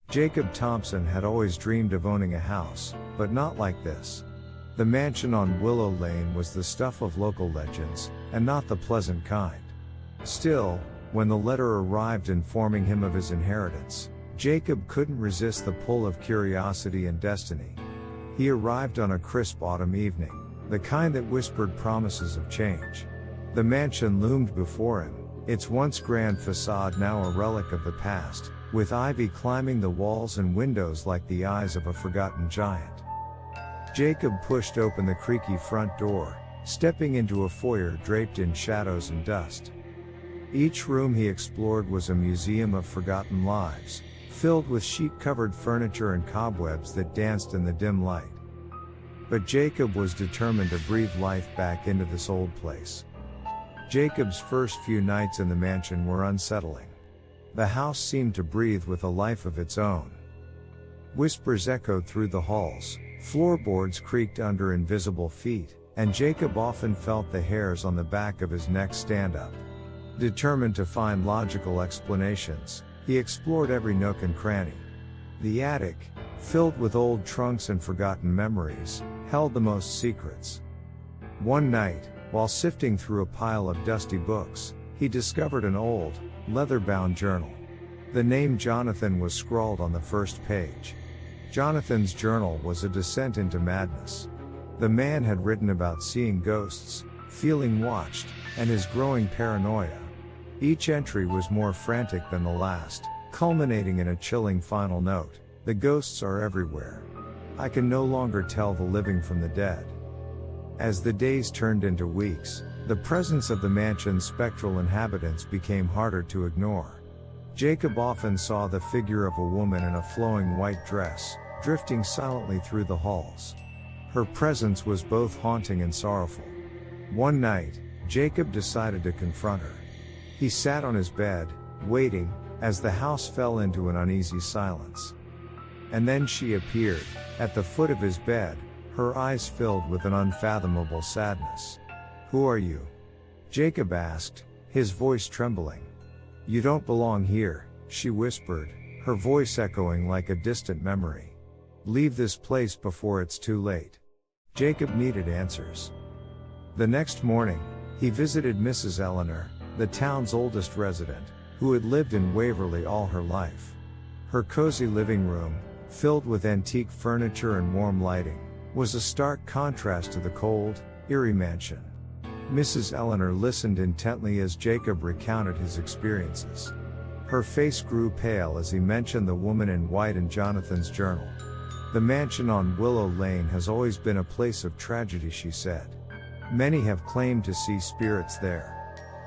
Jacob Thompson had always dreamed of owning a house, but not like this. The mansion on Willow Lane was the stuff of local legends, and not the pleasant kind. Still, when the letter arrived informing him of his inheritance, Jacob couldn't resist the pull of curiosity and destiny. He arrived on a crisp autumn evening, the kind that whispered promises of change. The mansion loomed before him, its once grand facade now a relic of the past, with ivy climbing the walls and windows like the eyes of a forgotten giant. Jacob pushed open the creaky front door, stepping into a foyer draped in shadows and dust. Each room he explored was a museum of forgotten lives, filled with sheet-covered furniture and cobwebs that danced in the dim light. But Jacob was determined to breathe life back into this old place. Jacob's first few nights in the mansion were unsettling. The house seemed to breathe with a life of its own. Whispers echoed through the halls, floorboards creaked under invisible feet, and Jacob often felt the hairs on the back of his neck stand up. Determined to find logical explanations, he explored every nook and cranny. The attic, filled with old trunks and forgotten memories, held the most secrets. One night, while sifting through a pile of dusty books, he discovered an old, leather-bound journal. The name Jonathan was scrawled on the first page. Jonathan's journal was a descent into madness. The man had written about seeing ghosts, feeling watched, and his growing paranoia. Each entry was more frantic than the last, culminating in a chilling final note: "The ghosts are everywhere. I can no longer tell the living from the dead." As the days turned into weeks, the presence of the mansion's spectral inhabitants became harder to ignore. Jacob often saw the figure of a woman in a flowing white dress, drifting silently through the halls. Her presence was both haunting and sorrowful. One night, Jacob decided to confront her. He sat on his bed, waiting, as the house fell into an uneasy silence. And then she appeared, at the foot of his bed, her eyes filled with an unfathomable sadness. "Who are you?" Jacob asked, his voice trembling. "You don't belong here," she whispered, her voice echoing like a distant memory. "Leave this place before it's too late." Jacob needed answers. The next morning, he visited Mrs. Eleanor, the town's oldest resident, who had lived in Waverly all her life. Her cozy living room, filled with antique furniture and warm lighting, was a stark contrast to the cold, eerie mansion. Mrs. Eleanor listened intently as Jacob recounted his experiences. Her face grew pale as he mentioned the woman in white in Jonathan's journal. "The mansion on Willow Lane has always been a place of tragedy," she said. "Many have claimed to see spirits there.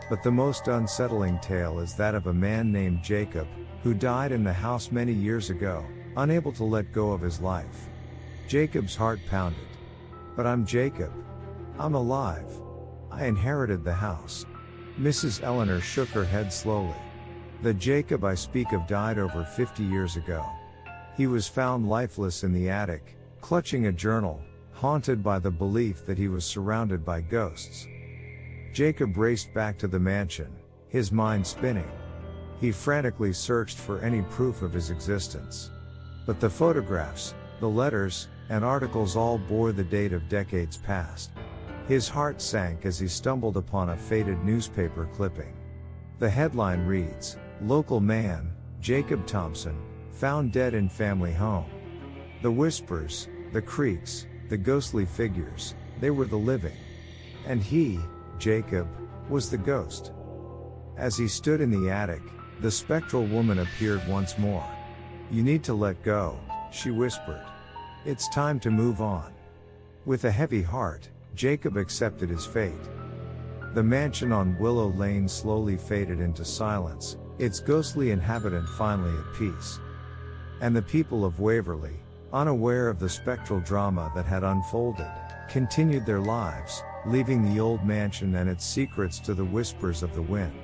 But the most unsettling tale is that of a man named Jacob, who died in the house many years ago, unable to let go of his life." Jacob's heart pounded. "But I'm Jacob. I'm alive. I inherited the house." Mrs. Eleanor shook her head slowly. "The Jacob I speak of died over 50 years ago. He was found lifeless in the attic, clutching a journal, haunted by the belief that he was surrounded by ghosts." Jacob raced back to the mansion, his mind spinning. He frantically searched for any proof of his existence. But the photographs, the letters, and articles all bore the date of decades past. His heart sank as he stumbled upon a faded newspaper clipping. The headline reads, "Local man, Jacob Thompson, found dead in family home." The whispers, the creaks, the ghostly figures, they were the living. And he, Jacob, was the ghost. As he stood in the attic, the spectral woman appeared once more. "You need to let go," she whispered. "It's time to move on." With a heavy heart, Jacob accepted his fate. The mansion on Willow Lane slowly faded into silence, its ghostly inhabitant finally at peace. And the people of Waverly, unaware of the spectral drama that had unfolded, continued their lives, leaving the old mansion and its secrets to the whispers of the wind.